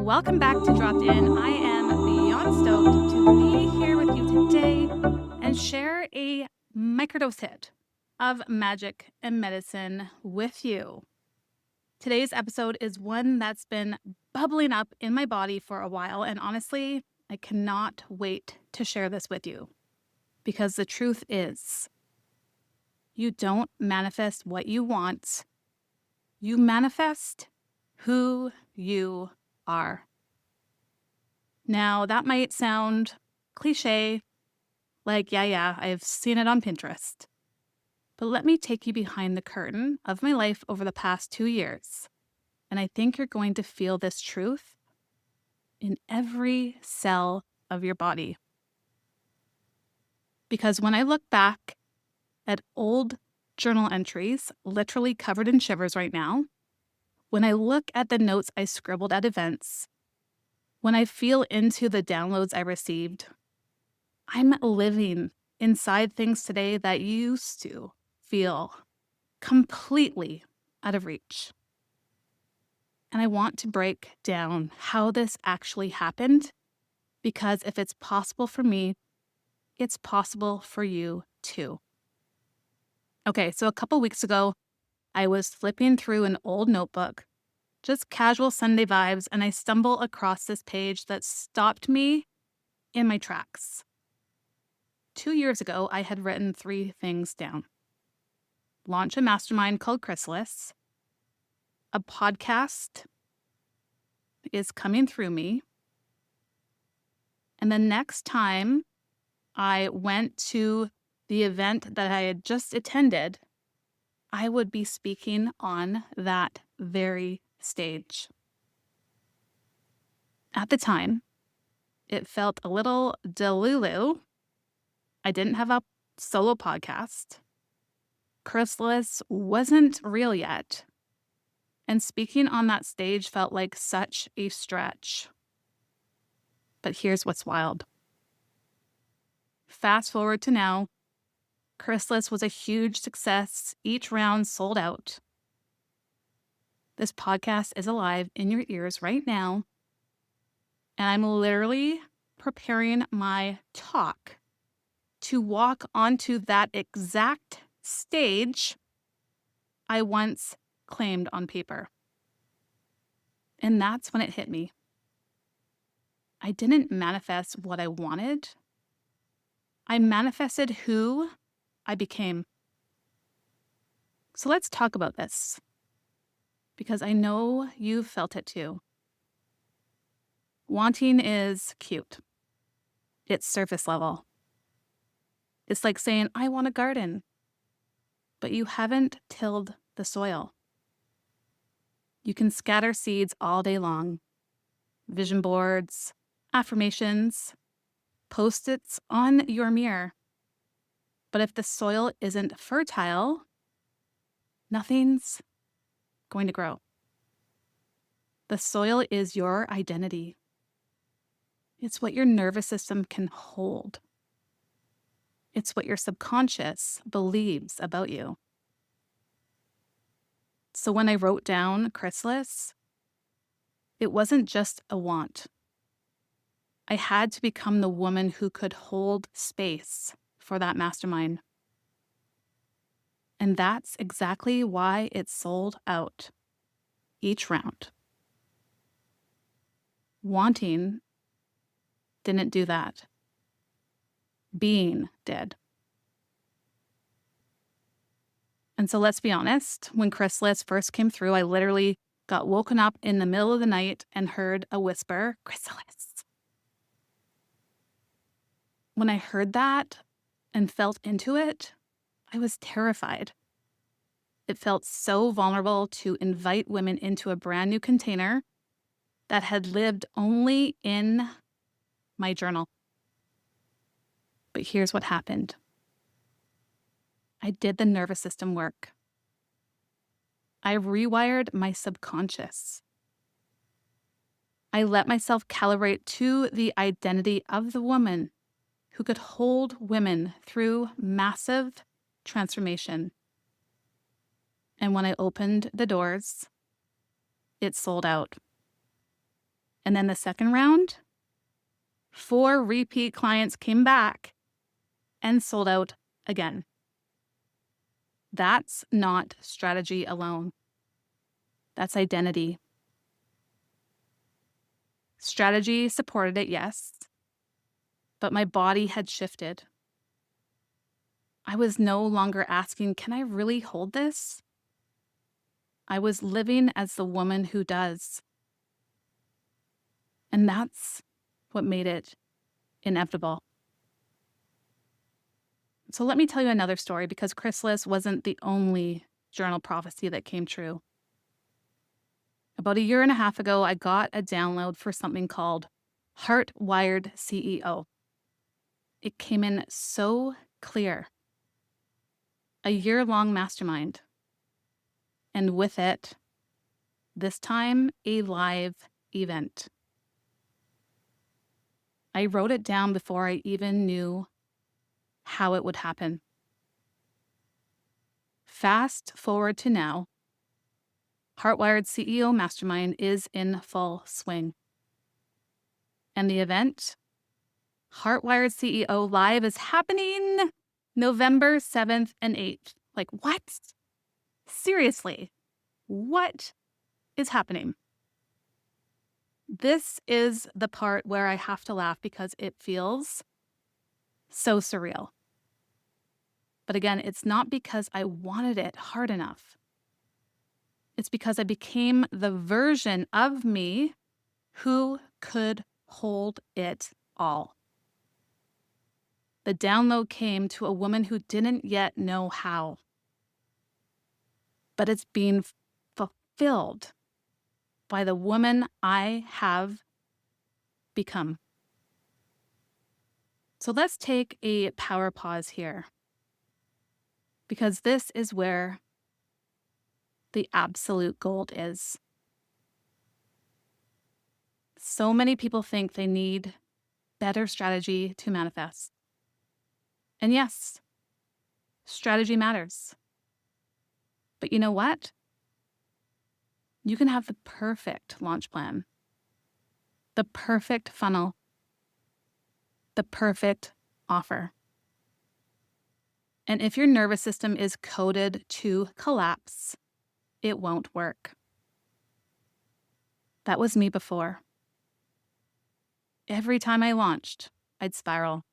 Welcome back to Dropped In. I am beyond stoked to be here with you today and share a microdose hit of magic and medicine with you. Today's episode is one that's been bubbling up in my body for a while, and honestly, I cannot wait to share this with you. Because the truth is, you don't manifest what you want, you manifest who you are. Now, that might sound cliche, like, yeah, I've seen it on Pinterest. But let me take you behind the curtain of my life over the past 2 years. And I think you're going to feel this truth in every cell of your body. Because when I look back at old journal entries, literally covered in shivers right now, when I look at the notes I scribbled at events, when I feel into the downloads I received, I'm living inside things today that used to feel completely out of reach. And I want to break down how this actually happened, because if it's possible for me, it's possible for you too. Okay, so a couple weeks ago, I was flipping through an old notebook, just casual Sunday vibes, and I stumble across this page that stopped me in my tracks. 2 years ago, I had written 3 things down: launch a mastermind called Chrysalis, a podcast is coming through me, and the next time I went to the event that I had just attended, I would be speaking on that very stage. At the time, it felt a little delulu. I didn't have a solo podcast. Chrysalis wasn't real yet. And speaking on that stage felt like such a stretch. But here's what's wild. Fast forward to now, Chrysalis was a huge success. Each round sold out. This podcast is alive in your ears right now. And I'm literally preparing my talk to walk onto that exact stage I once claimed on paper. And that's when it hit me. I didn't manifest what I wanted. I manifested who I became. So let's talk about this, because I know you've felt it too. Wanting is cute. It's surface level. It's like saying, I want a garden, but you haven't tilled the soil. You can scatter seeds all day long. Vision boards, affirmations, Post-its on your mirror. But if the soil isn't fertile, nothing's going to grow. The soil is your identity. It's what your nervous system can hold. It's what your subconscious believes about you. So when I wrote down Chrysalis, it wasn't just a want. I had to become the woman who could hold space for that mastermind. And that's exactly why it sold out each round. Wanting didn't do that. Being did. And so let's be honest, when Chrysalis first came through, I literally got woken up in the middle of the night and heard a whisper, Chrysalis. When I heard that and felt into it, I was terrified. It felt so vulnerable to invite women into a brand new container that had lived only in my journal. But here's what happened. I did the nervous system work. I rewired my subconscious. I let myself calibrate to the identity of the woman who could hold women through massive transformation. And when I opened the doors, it sold out. And then the second round, 4 repeat clients came back and sold out again. That's not strategy alone. That's identity. Strategy supported it, yes, but my body had shifted. I was no longer asking, can I really hold this? I was living as the woman who does. And that's what made it inevitable. So let me tell you another story, because Chrysalis wasn't the only journal prophecy that came true. About a year and a half ago, I got a download for something called Heart-Wired CEO. It came in so clear. A year-long mastermind. And with it, this time, a live event. I wrote it down before I even knew how it would happen. Fast forward to now, Heart-Wired CEO Mastermind is in full swing. And the event, Heart-Wired CEO Live, is happening November 7th and 8th. Like, what? Seriously, what is happening? This is the part where I have to laugh because it feels so surreal. But again, it's not because I wanted it hard enough. It's because I became the version of me who could hold it all. The download came to a woman who didn't yet know how, but it's being fulfilled by the woman I have become. So let's take a power pause here, because this is where the absolute gold is. So many people think they need better strategy to manifest. And yes, strategy matters. But you know what? You can have the perfect launch plan, the perfect funnel, the perfect offer. And if your nervous system is coded to collapse, it won't work. That was me before. Every time I launched, I'd spiral.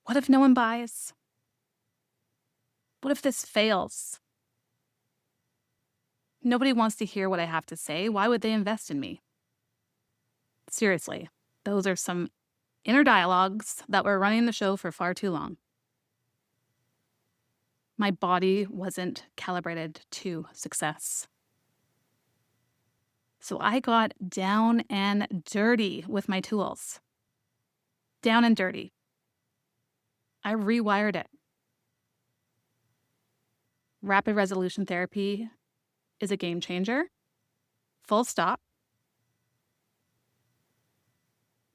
What if no one buys? What if this fails? Nobody wants to hear what I have to say. Why would they invest in me? Seriously, those are some inner dialogues that were running the show for far too long. My body wasn't calibrated to success. So I got down and dirty with my tools. Down and dirty. I rewired it. Rapid resolution therapy is a game changer. Full stop.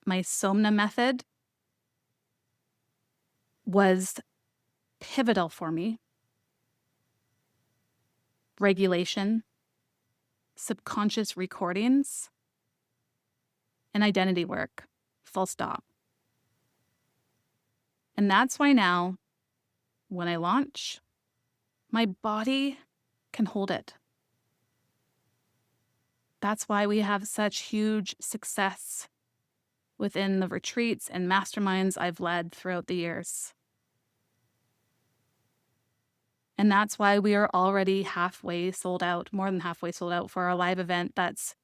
My Somna method was pivotal for me. Regulation, subconscious recordings, and identity work. Full stop. And that's why now, when I launch, my body can hold it. That's why we have such huge success within the retreats and masterminds I've led throughout the years. And that's why we are already halfway sold out, more than halfway sold out for our live event that's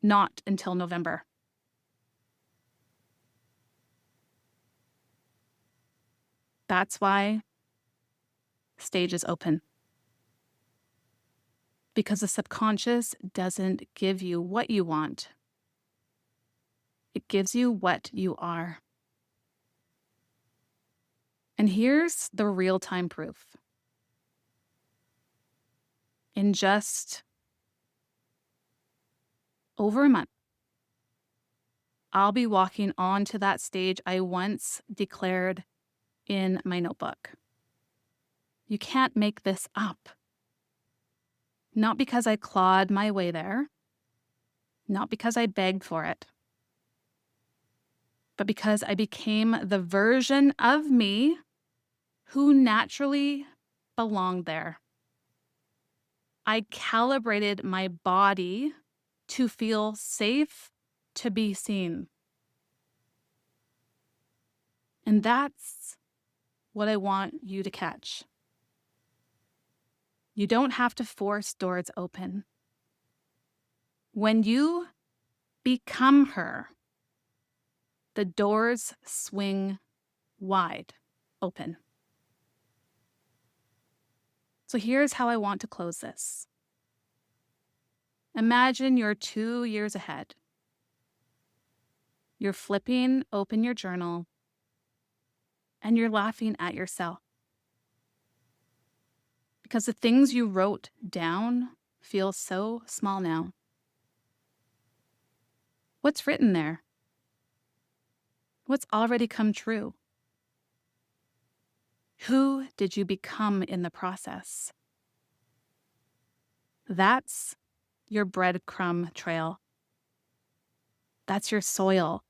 not until November. That's why stage is open. Because the subconscious doesn't give you what you want. It gives you what you are. And here's the real-time proof. In just over a month, I'll be walking onto that stage I once declared in my notebook. You can't make this up. Not because I clawed my way there, not because I begged for it, but because I became the version of me who naturally belonged there. I calibrated my body to feel safe, to be seen. And that's what I want you to catch. You don't have to force doors open. When you become her, the doors swing wide open. So here's how I want to close this. Imagine you're 2 years ahead. You're flipping open your journal and you're laughing at yourself because the things you wrote down feel so small now. What's written there? What's already come true? Who did you become in the process? That's your breadcrumb trail. That's your soil.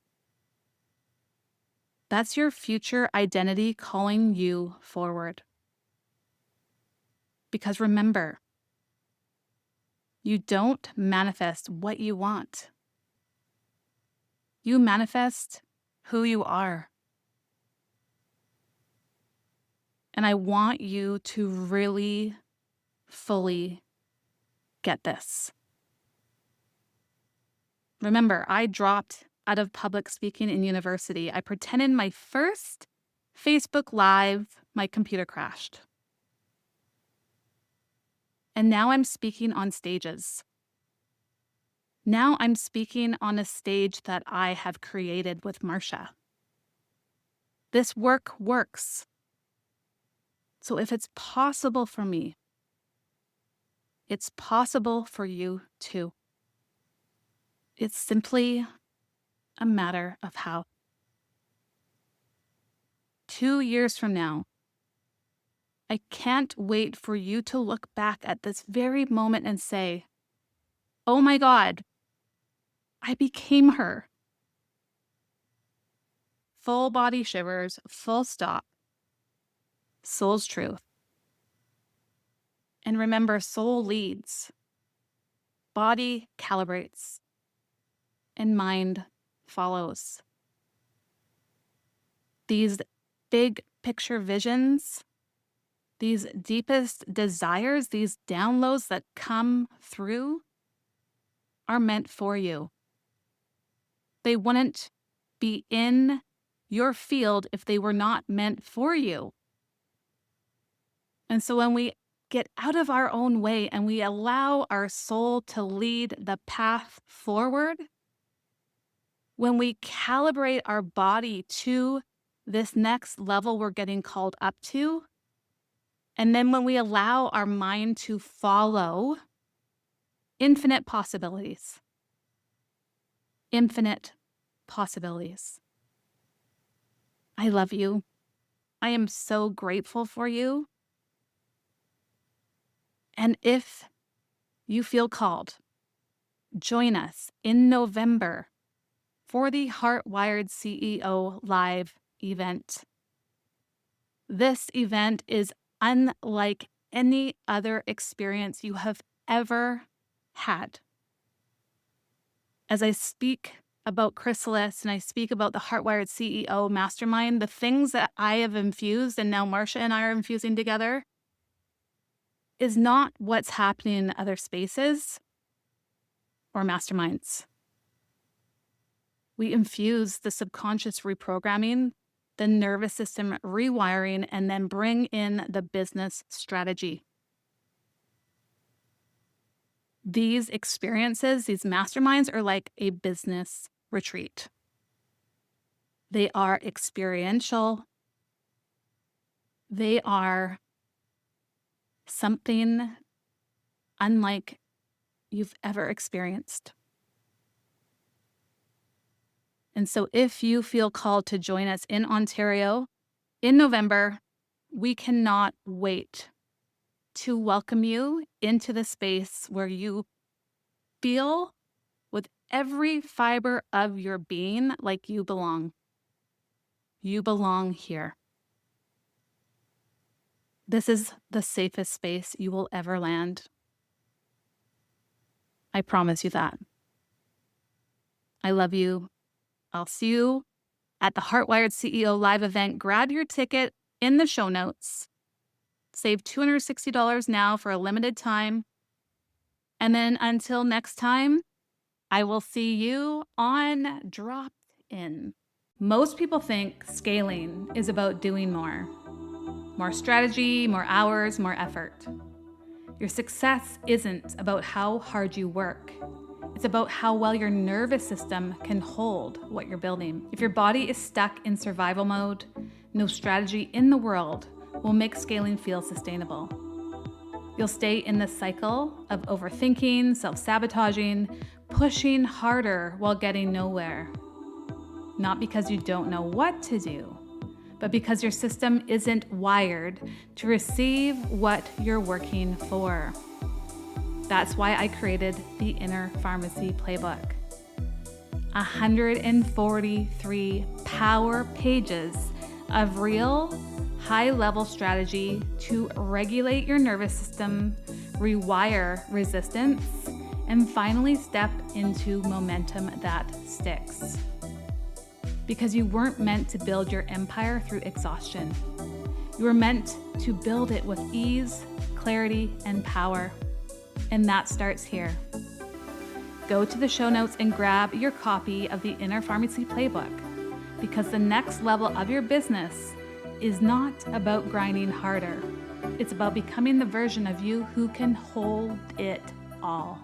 That's your future identity calling you forward. Because remember, you don't manifest what you want. You manifest who you are. And I want you to really fully get this. Remember, I dropped out of public speaking in university. I pretended my first Facebook Live, my computer crashed. And now I'm speaking on stages. Now I'm speaking on a stage that I have created with Marsha. This work works. So if it's possible for me, it's possible for you too. It's simply a matter of how. 2 years from now, I can't wait for you to look back at this very moment and say, oh my God, I became her. Full body shivers, full stop. Soul's truth. And remember, soul leads, body calibrates, and mind follows. These big picture visions, these deepest desires, these downloads that come through are meant for you. They wouldn't be in your field if they were not meant for you. And so when we get out of our own way and we allow our soul to lead the path forward, when we calibrate our body to this next level we're getting called up to, and then when we allow our mind to follow, infinite possibilities. Infinite possibilities. I love you. I am so grateful for you. And if you feel called, join us in November for the Heartwired CEO Live event. This event is unlike any other experience you have ever had. As I speak about Chrysalis and I speak about the Heartwired CEO Mastermind, the things that I have infused and now Marsha and I are infusing together is not what's happening in other spaces or masterminds. We infuse the subconscious reprogramming, the nervous system rewiring, and then bring in the business strategy. These experiences, these masterminds, are like a business retreat. They are experiential. They are something unlike you've ever experienced. And so if you feel called to join us in Ontario in November, we cannot wait to welcome you into the space where you feel with every fiber of your being like you belong. You belong here. This is the safest space you will ever land. I promise you that. I love you. I'll see you at the Heartwired CEO live event. Grab your ticket in the show notes. Save $260 now for a limited time. And then until next time, I will see you on Dropped In. Most people think scaling is about doing more. More strategy, more hours, more effort. Your success isn't about how hard you work. It's about how well your nervous system can hold what you're building. If your body is stuck in survival mode, no strategy in the world will make scaling feel sustainable. You'll stay in the cycle of overthinking, self-sabotaging, pushing harder while getting nowhere. Not because you don't know what to do, but because your system isn't wired to receive what you're working for. That's why I created the Inner Pharmacy Playbook. 143 power pages of real, high-level strategy to regulate your nervous system, rewire resistance, and finally step into momentum that sticks. Because you weren't meant to build your empire through exhaustion. You were meant to build it with ease, clarity, and power. And that starts here. Go to the show notes and grab your copy of the Inner Pharmacy Playbook, because the next level of your business is not about grinding harder. It's about becoming the version of you who can hold it all.